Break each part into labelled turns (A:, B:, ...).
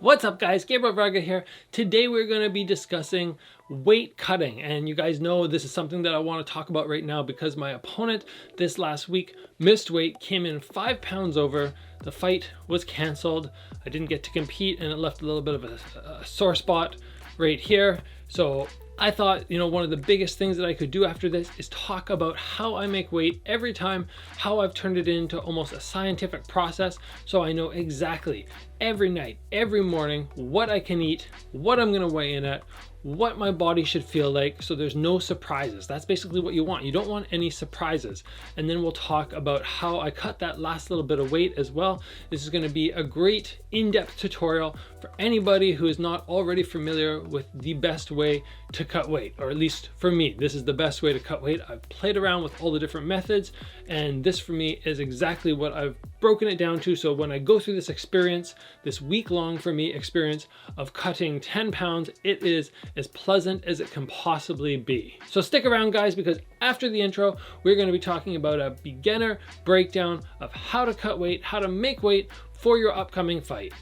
A: What's up guys, Gabriel Varga here. Today we're going to be discussing weight cutting, and you guys know this is something that I want to talk about right now because my opponent this last week missed weight, came in 5 pounds over. The fight was canceled. I didn't get to compete and it left a little bit of a sore spot right here. So I thought, one of the biggest things that I could do after this is talk about how I make weight every time, how I've turned it into almost a scientific process, so I know exactly every night, every morning, what I can eat, what I'm gonna weigh in at, what my body should feel like, so there's no surprises. That's basically what you want. You don't want any surprises. And then we'll talk about how I cut that last little bit of weight as well. This is gonna be a great in-depth tutorial for anybody who is not already familiar with the best way to cut weight, or at least for me, this is the best way to cut weight. I've played around with all the different methods, and this for me is exactly what I've broken it down to. So when I go through this experience, this week-long for me experience of cutting 10 pounds, it is as pleasant as it can possibly be. So stick around guys, because after the intro, we're going to be talking about a beginner breakdown of how to cut weight, how to make weight for your upcoming fight.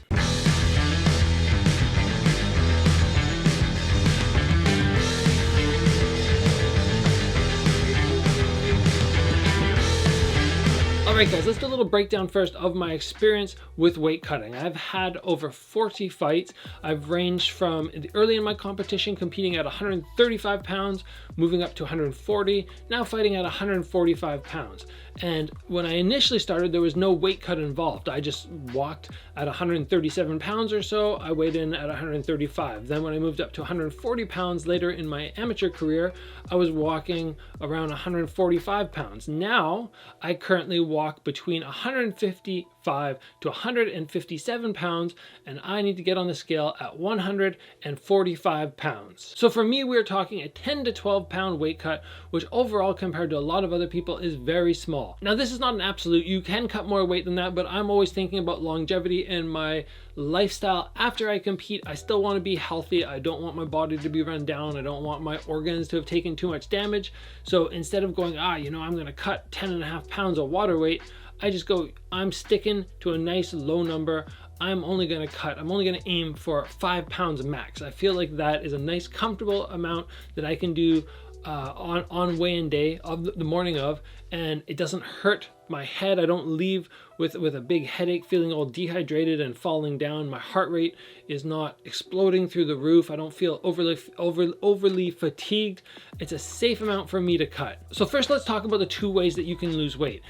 A: Alright guys, let's do a little breakdown first of my experience with weight cutting. I've had over 40 fights. I've ranged from early in my competition competing at 135 pounds, moving up to 140, now fighting at 145 pounds. And when I initially started, there was no weight cut involved. I just walked at 137 pounds or so. I weighed in at 135. Then when I moved up to 140 pounds later in my amateur career, I was walking around 145 pounds. Now, I currently walk between 155 to 157 pounds, and I need to get on the scale at 145 pounds. So for me, we're talking a 10 to 12 pound weight cut, which overall compared to a lot of other people is very small. Now this is not an absolute, you can cut more weight than that, but I'm always thinking about longevity and my lifestyle after I compete. I still want to be healthy. I don't want my body to be run down. I don't want my organs to have taken too much damage. So instead of going, I'm going to cut 10.5 pounds of water weight, I just go, I'm sticking to a nice low number. I'm only going to aim for 5 pounds max. I feel like that is a nice comfortable amount that I can do on weigh-in day of the morning of, and it doesn't hurt my head. I don't leave with a big headache, feeling all dehydrated and falling down. My heart rate is not exploding through the roof. I don't feel overly fatigued. It's a safe amount for me to cut. So first, let's talk about the 2 ways that you can lose weight.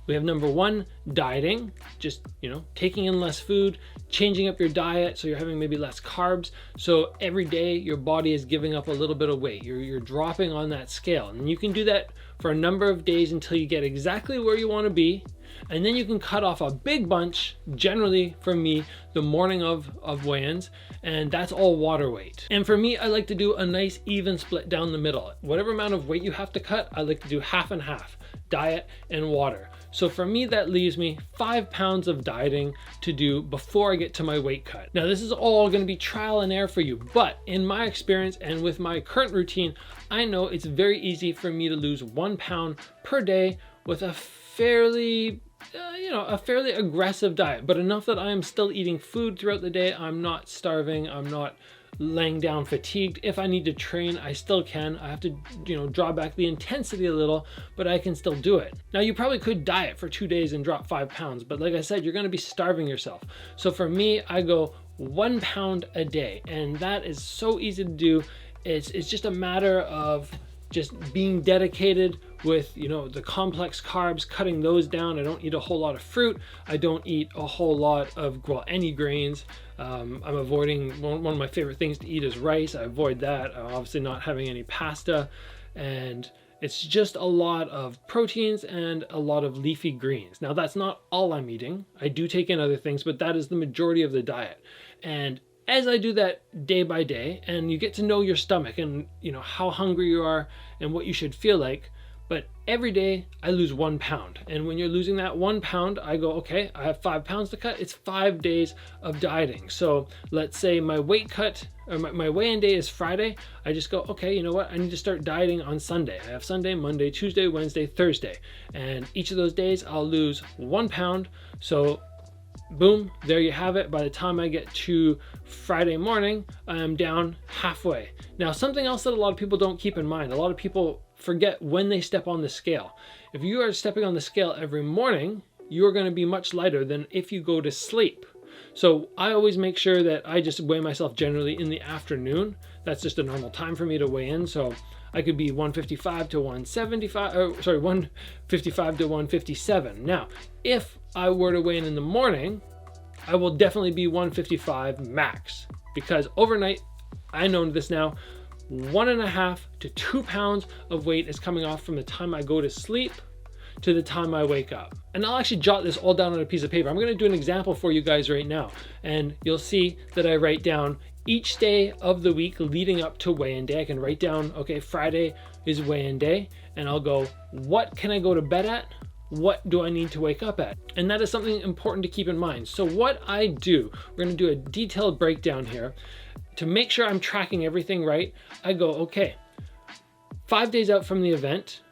A: We have number 1, dieting, just, taking in less food, changing up your diet so you're having maybe less carbs. So every day your body is giving up a little bit of weight. You're dropping on that scale. And you can do that for a number of days until you get exactly where you want to be. And then you can cut off a big bunch, generally for me, the morning of weigh-ins, and that's all water weight. And for me, I like to do a nice even split down the middle. Whatever amount of weight you have to cut, I like to do half and half, diet and water. So for me, that leaves me 5 pounds of dieting to do before I get to my weight cut. Now, this is all going to be trial and error for you, but in my experience and with my current routine, I know it's very easy for me to lose 1 pound per day with a fairly aggressive diet, but enough that I am still eating food throughout the day. I'm not starving. I'm not laying down fatigued. If I need to train, I still can. I have to, draw back the intensity a little, but I can still do it. Now, you probably could diet for 2 days and drop 5 pounds, but like I said, you're going to be starving yourself. So for me, I go 1 pound a day, and that is so easy to do. It's just a matter of just being dedicated with, the complex carbs, cutting those down. I don't eat a whole lot of fruit. I don't eat a whole lot of, any grains. I'm avoiding, one of my favorite things to eat is rice. I avoid that. I'm obviously not having any pasta. And it's just a lot of proteins and a lot of leafy greens. Now, that's not all I'm eating. I do take in other things, but that is the majority of the diet. And as I do that day by day, and you get to know your stomach and how hungry you are and what you should feel like, but every day I lose 1 pound. And when you're losing that 1 pound, I go, okay, I have 5 pounds to cut. It's 5 days of dieting. So let's say my weight cut, or my weigh-in day is Friday. I just go, okay, you know what? I need to start dieting on Sunday. I have Sunday, Monday, Tuesday, Wednesday, Thursday. And each of those days I'll lose 1 pound. So boom, there you have it. By the time I get to Friday morning, I am down halfway. Now, something else that a lot of people don't keep in mind, a lot of people forget when they step on the scale. If you are stepping on the scale every morning, you're going to be much lighter than if you go to sleep. So I always make sure that I just weigh myself generally in the afternoon. That's just a normal time for me to weigh in. So I could be 155 to 175, 155 to 157. Now, if I were to weigh in the morning, I will definitely be 155 max, because overnight, I know this now, 1.5 to 2 pounds of weight is coming off from the time I go to sleep to the time I wake up. And I'll actually jot this all down on a piece of paper. I'm gonna do an example for you guys right now. And you'll see that I write down each day of the week leading up to weigh-in day. I can write down, okay, Friday is weigh-in day, and I'll go, what can I go to bed at? What do I need to wake up at? And that is something important to keep in mind. So what I do, we're gonna do a detailed breakdown here. To make sure I'm tracking everything right, I go, okay, 5 days out from the event,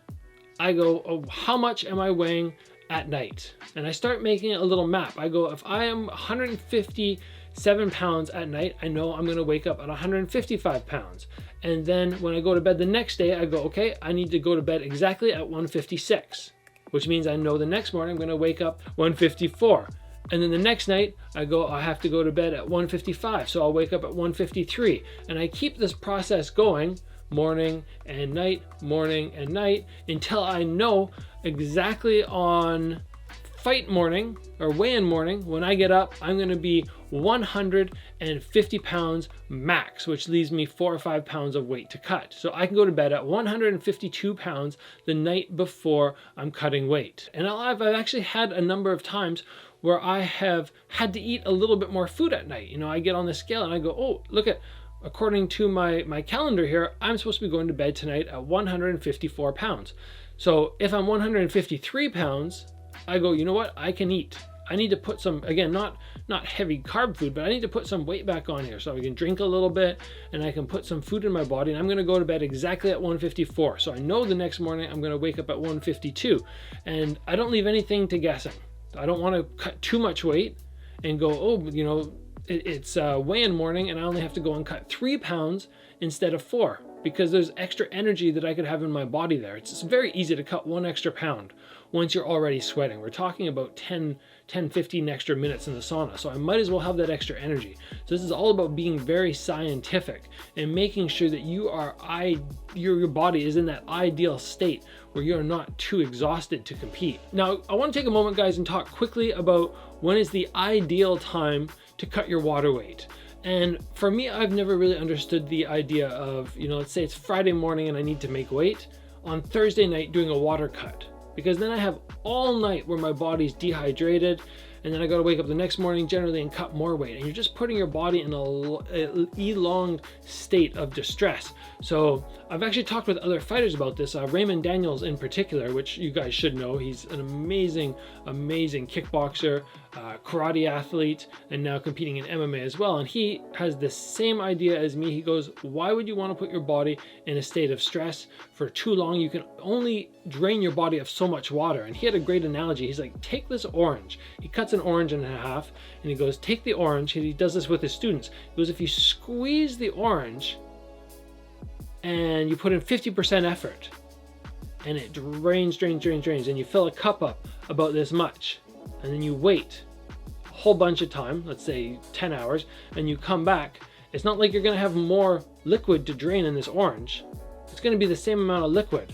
A: I go, oh, how much am I weighing at night? And I start making a little map. I go, if I am 157 pounds at night, I know I'm gonna wake up at 155 pounds. And then when I go to bed the next day, I go, okay, I need to go to bed exactly at 156, which means I know the next morning I'm gonna wake up 154. And then the next night, I go, I have to go to bed at 155, so I'll wake up at 153. And I keep this process going morning and night, until I know exactly on fight morning or weigh-in morning, when I get up, I'm gonna be 150 pounds max, which leaves me 4 or 5 pounds of weight to cut. So I can go to bed at 152 pounds the night before I'm cutting weight. And I've actually had a number of times where I have had to eat a little bit more food at night. You know, I get on the scale and I go, oh, look at, according to my calendar here, I'm supposed to be going to bed tonight at 154 pounds. So if I'm 153 pounds, I go, you know what, I can eat. I need to put some, again, not heavy carb food, but I need to put some weight back on here so I can drink a little bit and I can put some food in my body, and I'm gonna go to bed exactly at 154. So I know the next morning I'm gonna wake up at 152, and I don't leave anything to guessing. I don't wanna cut too much weight and go, oh, you know, it's weigh-in morning and I only have to go and cut 3 pounds instead of 4, because there's extra energy that I could have in my body there. It's very easy to cut 1 extra pound once you're already sweating. We're talking about 10-15 extra minutes in the sauna, so I might as well have that extra energy. So this is all about being very scientific and making sure that your body is in that ideal state where you're not too exhausted to compete. Now, I want to take a moment, guys, and talk quickly about when is the ideal time to cut your water weight. And for me, I've never really understood the idea of, you know, let's say it's Friday morning and I need to make weight, on Thursday night doing a water cut, because then I have all night where my body's dehydrated, and then I gotta wake up the next morning generally and cut more weight, and you're just putting your body in a elonged state of distress. So I've actually talked with other fighters about this, Raymond Daniels in particular, which you guys should know. He's an amazing kickboxer, karate athlete, and now competing in MMA as well. And he has the same idea as me. He goes, why would you want to put your body in a state of stress for too long? You can only drain your body of so much water. And he had a great analogy. He's like, take this orange. He cuts an orange in half and he goes, take the orange. He does this with his students. He goes, if you squeeze the orange and you put in 50% effort and it drains, and you fill a cup up about this much, and then you wait a whole bunch of time, let's say 10 hours, and you come back, it's not like you're gonna have more liquid to drain in this orange. It's gonna be the same amount of liquid.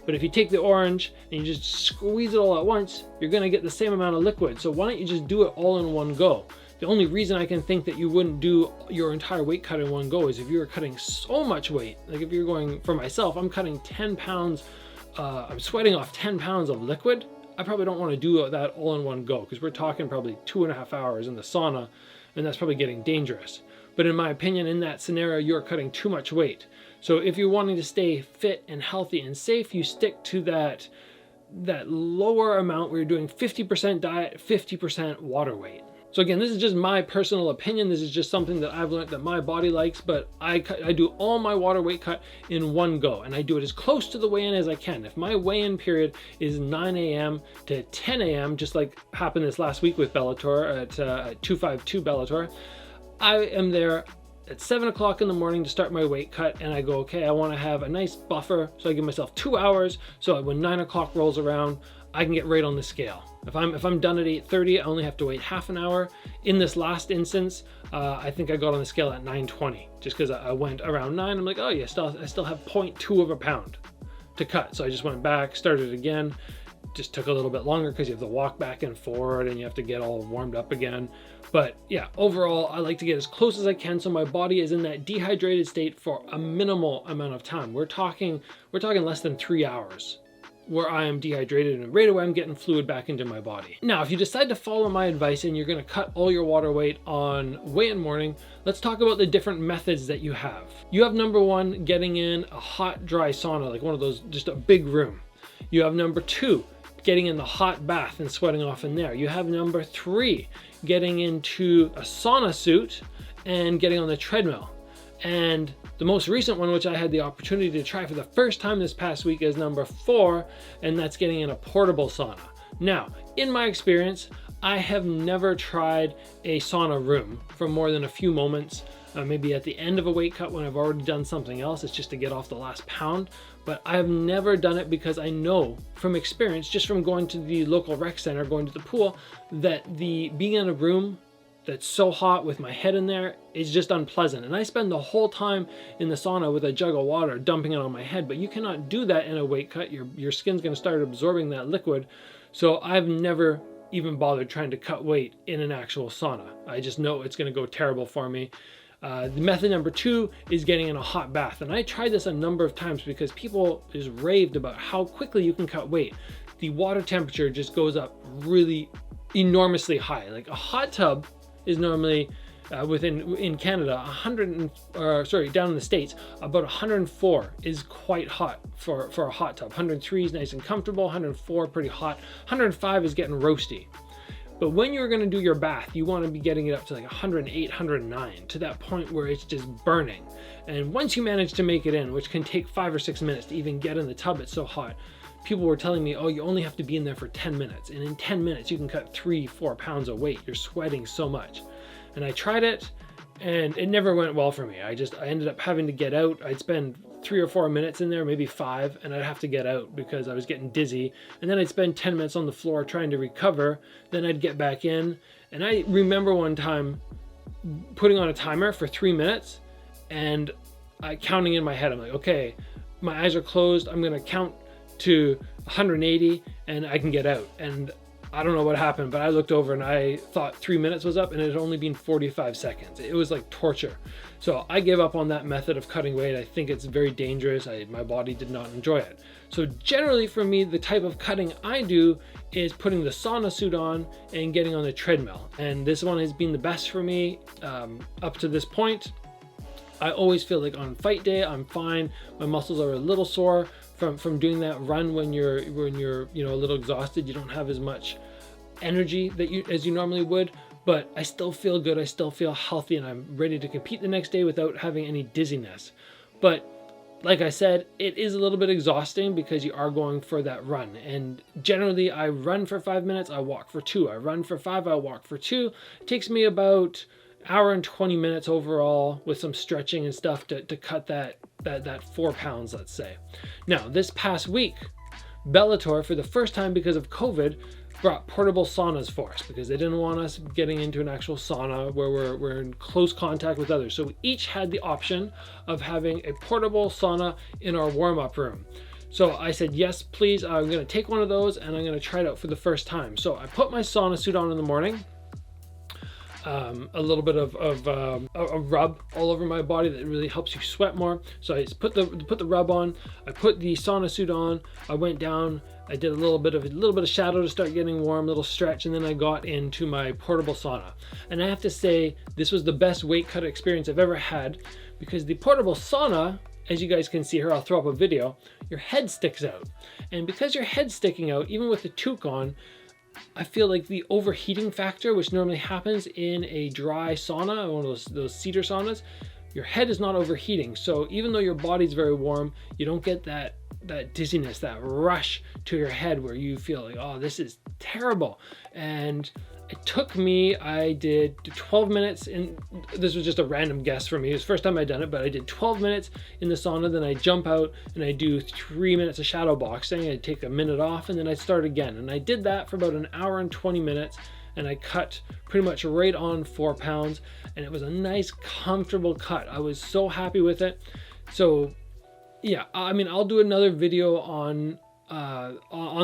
A: But if you take the orange and you just squeeze it all at once, you're gonna get the same amount of liquid. So why don't you just do it all in one go? The only reason I can think that you wouldn't do your entire weight cut in one go is if you were cutting so much weight. Like if you're going, for myself, I'm cutting 10 pounds, I'm sweating off 10 pounds of liquid. I probably don't want to do that all in one go, because we're talking probably 2.5 hours in the sauna, and that's probably getting dangerous. But in my opinion, in that scenario, you're cutting too much weight. So if you're wanting to stay fit and healthy and safe, you stick to that lower amount where you're doing 50% diet, 50% water weight. So again, this is just my personal opinion. This is just something that I've learned that my body likes, but I do all my water weight cut in one go, and I do it as close to the weigh-in as I can. If my weigh-in period is 9 a.m. to 10 a.m., just like happened this last week with Bellator at 252 Bellator, I am there at 7 o'clock in the morning to start my weight cut, and I go, okay, I want to have a nice buffer, so I give myself 2 hours, so when 9 o'clock rolls around, I can get right on the scale. If I'm done at 8:30, I only have to wait half an hour. In this last instance, I think I got on the scale at 9:20, just because I went around 9. I'm like, oh yeah, I still have 0.2 of a pound to cut. So I just went back, started again. Just took a little bit longer because you have to walk back and forward and you have to get all warmed up again. But yeah, overall, I like to get as close as I can so my body is in that dehydrated state for a minimal amount of time. We're talking less than 3 hours where I am dehydrated, and right away I'm getting fluid back into my body. Now, if you decide to follow my advice and you're gonna cut all your water weight on weigh-in morning, let's talk about the different methods that you have. You have number one, getting in a hot, dry sauna, like one of those, just a big room. You have number two, getting in the hot bath and sweating off in there. You have number three, getting into a sauna suit and getting on the treadmill. And the most recent one, which I had the opportunity to try for the first time this past week, is number four, and that's getting in a portable sauna. Now, in my experience, I have never tried a sauna room for more than a few moments, maybe at the end of a weight cut when I've already done something else. It's just to get off the last pound. But I have never done it because I know from experience, just from going to the local rec center, going to the pool, that being in a room that's so hot with my head in there is just unpleasant. And I spend the whole time in the sauna with a jug of water dumping it on my head, but you cannot do that in a weight cut. Your skin's gonna start absorbing that liquid. So I've never even bothered trying to cut weight in an actual sauna. I just know it's gonna go terrible for me. The method number two is getting in a hot bath. And I tried this a number of times because people just raved about how quickly you can cut weight. The water temperature just goes up really enormously high. Like a hot tub is normally in Canada, down in the States, about 104 is quite hot for a hot tub. 103 is nice and comfortable, 104 pretty hot, 105 is getting roasty. But when you're gonna do your bath, you wanna be getting it up to like 108, 109, to that point where it's just burning. And once you manage to make it in, which can take 5 or 6 minutes to even get in the tub, it's so hot. People were telling me, oh, you only have to be in there for 10 minutes. And in 10 minutes, you can cut 3-4 pounds of weight. You're sweating so much. And I tried it and it never went well for me. I ended up having to get out. I'd spend 3 or 4 minutes in there, maybe 5, and I'd have to get out because I was getting dizzy. And then I'd spend 10 minutes on the floor trying to recover. Then I'd get back in. And I remember one time putting on a timer for 3 minutes and counting in my head. I'm like, okay, my eyes are closed. I'm gonna count to 180 and I can get out. And I don't know what happened, but I looked over and I thought 3 minutes was up and it had only been 45 seconds. It was like torture. So I gave up on that method of cutting weight. I think it's very dangerous. My body did not enjoy it. So generally for me, the type of cutting I do is putting the sauna suit on and getting on the treadmill. And this one has been the best for me up to this point. I always feel like on fight day, I'm fine. My muscles are a little sore from doing that run when you're a little exhausted. You don't have as much energy as you normally would, but I still feel good. I still feel healthy, and I'm ready to compete the next day without having any dizziness. But like I said, it is a little bit exhausting because you are going for that run. And generally I run for 5 minutes, I walk for 2. I run for 5, I walk for 2. It takes me about hour and 20 minutes overall with some stretching and stuff to cut that 4 pounds, let's say. Now, this past week, Bellator, for the first time because of COVID, brought portable saunas for us because they didn't want us getting into an actual sauna where we're in close contact with others. So we each had the option of having a portable sauna in our warm-up room. So I said, yes, please, I'm gonna take one of those and I'm gonna try it out for the first time. So I put my sauna suit on in the morning, a little bit of a rub all over my body that really helps you sweat more. So I just put the rub on, I put the sauna suit on, I went down, I did a little bit of shadow to start getting warm, little stretch, and then I got into my portable sauna. And I have to say, this was the best weight cut experience I've ever had, because the portable sauna, as you guys can see here, I'll throw up a video, your head sticks out. And because your head's sticking out, even with the toque on, I feel like the overheating factor, which normally happens in a dry sauna, one of those cedar saunas, your head is not overheating. So even though your body's very warm, you don't get that dizziness, that rush to your head where you feel like, oh, this is terrible. And it took me, I did 12 minutes in, this was just a random guess for me. It was the first time I'd done it, but I did 12 minutes in the sauna, then I jump out and I do 3 minutes of shadow boxing. I take a minute off and then I start again. And I did that for about an hour and 20 minutes and I cut pretty much right on 4 pounds, and it was a nice, comfortable cut. I was so happy with it. So yeah, I mean, I'll do another video on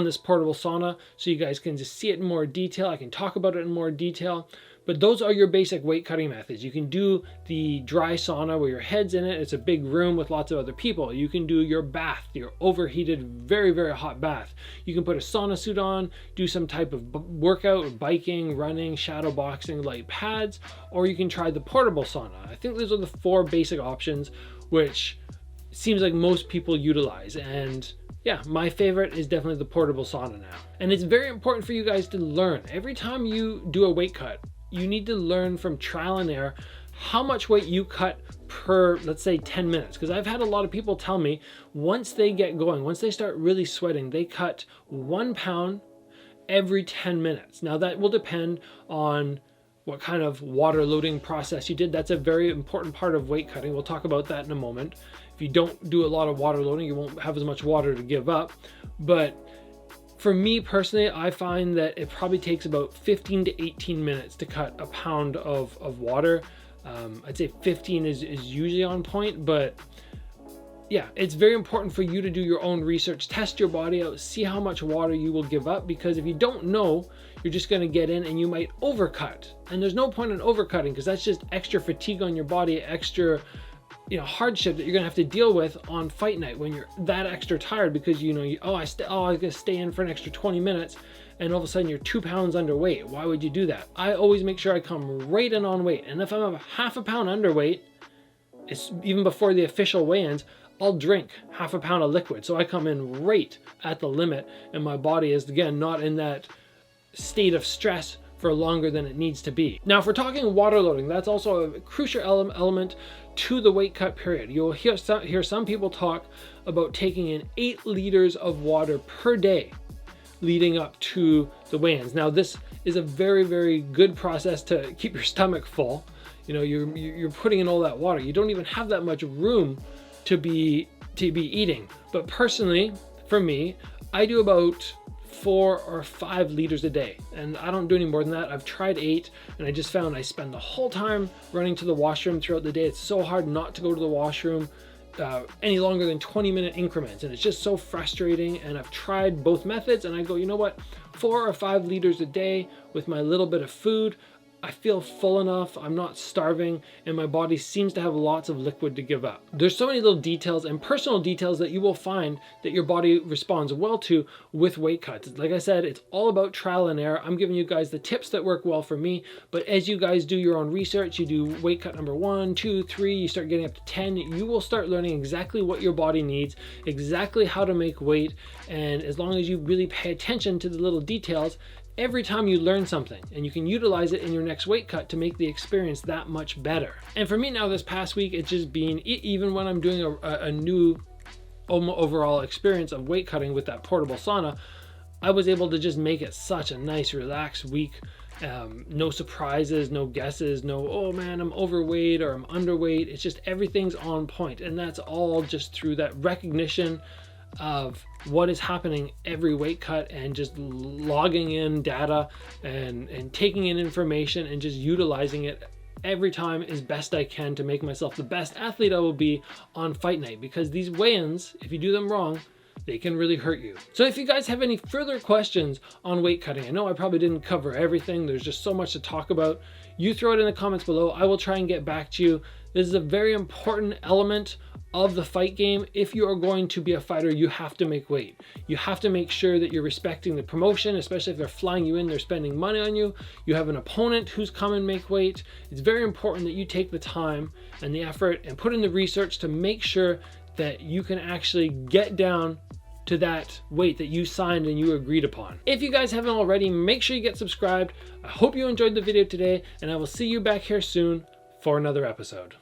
A: this portable sauna so you guys can just see it in more detail. I can talk about it in more detail, but those are your basic weight cutting methods. You can do the dry sauna where your head's in it. It's a big room with lots of other people. You can do your bath, your overheated, very, very hot bath. You can put a sauna suit on, do some type of workout, biking, running, shadow boxing, light pads, or you can try the portable sauna. I think those are the 4 basic options, which seems like most people utilize. And yeah, my favorite is definitely the portable sauna now. And it's very important for you guys to learn. Every time you do a weight cut, you need to learn from trial and error how much weight you cut per, let's say, 10 minutes. Because I've had a lot of people tell me once they get going, once they start really sweating, they cut 1 pound every 10 minutes. Now that will depend on what kind of water loading process you did. That's a very important part of weight cutting. We'll talk about that in a moment. If you don't do a lot of water loading, you won't have as much water to give up. But for me personally, I find that it probably takes about 15 to 18 minutes to cut a pound of water. I'd say 15 is usually on point, but yeah, it's very important for you to do your own research, test your body out, see how much water you will give up, because if you don't know, you're just going to get in and you might overcut. And there's no point in overcutting, because that's just extra fatigue on your body, extra hardship that you're gonna have to deal with on fight night when you're that extra tired, because I gotta stay in for an extra 20 minutes and all of a sudden you're 2 pounds underweight. Why would you do that? I always make sure I come right in on weight, and if I'm half a pound underweight, it's even before the official weigh-ins, I'll drink half a pound of liquid, so I come in right at the limit, and my body is again not in that state of stress for longer than it needs to be. Now, if we're talking water loading, that's also a crucial element to the weight cut period. You'll hear some people talk about taking in 8 liters of water per day leading up to the weigh-ins. Now, this is a very, very good process to keep your stomach full. You're putting in all that water. You don't even have that much room to be eating. But personally, for me, I do about 4 or 5 liters a day, and I don't do any more than that. I've tried 8, and I just found I spend the whole time running to the washroom throughout the day. It's so hard not to go to the washroom any longer than 20-minute increments, and it's just so frustrating. And I've tried both methods, and I go, you know what, 4 or 5 liters a day with my little bit of food, I feel full enough, I'm not starving, and my body seems to have lots of liquid to give up. There's so many little details and personal details that you will find that your body responds well to with weight cuts. Like I said, it's all about trial and error. I'm giving you guys the tips that work well for me, but as you guys do your own research, you do weight cut number 1, 2, 3, you start getting up to 10, you will start learning exactly what your body needs, exactly how to make weight, and as long as you really pay attention to the little details, every time you learn something, and you can utilize it in your next weight cut to make the experience that much better. And for me now, this past week, it's just been, even when I'm doing a new overall experience of weight cutting with that portable sauna, I was able to just make it such a nice, relaxed week. No surprises, no guesses, no, oh man, I'm overweight or I'm underweight. It's just everything's on point, and that's all just through that recognition of what is happening every weight cut, and just logging in data and taking in information and just utilizing it every time as best I can to make myself the best athlete I will be on fight night. Because these weigh-ins, if you do them wrong, they can really hurt you. So if you guys have any further questions on weight cutting, I know I probably didn't cover everything, there's just so much to talk about, you throw it in the comments below. I will try and get back to you. This is a very important element of the fight game. If you are going to be a fighter, you have to make weight. You have to make sure that you're respecting the promotion, especially if they're flying you in, they're spending money on you. You have an opponent who's come and make weight. It's very important that you take the time and the effort and put in the research to make sure that you can actually get down to that weight that you signed and you agreed upon. If you guys haven't already, make sure you get subscribed. I hope you enjoyed the video today, and I will see you back here soon for another episode.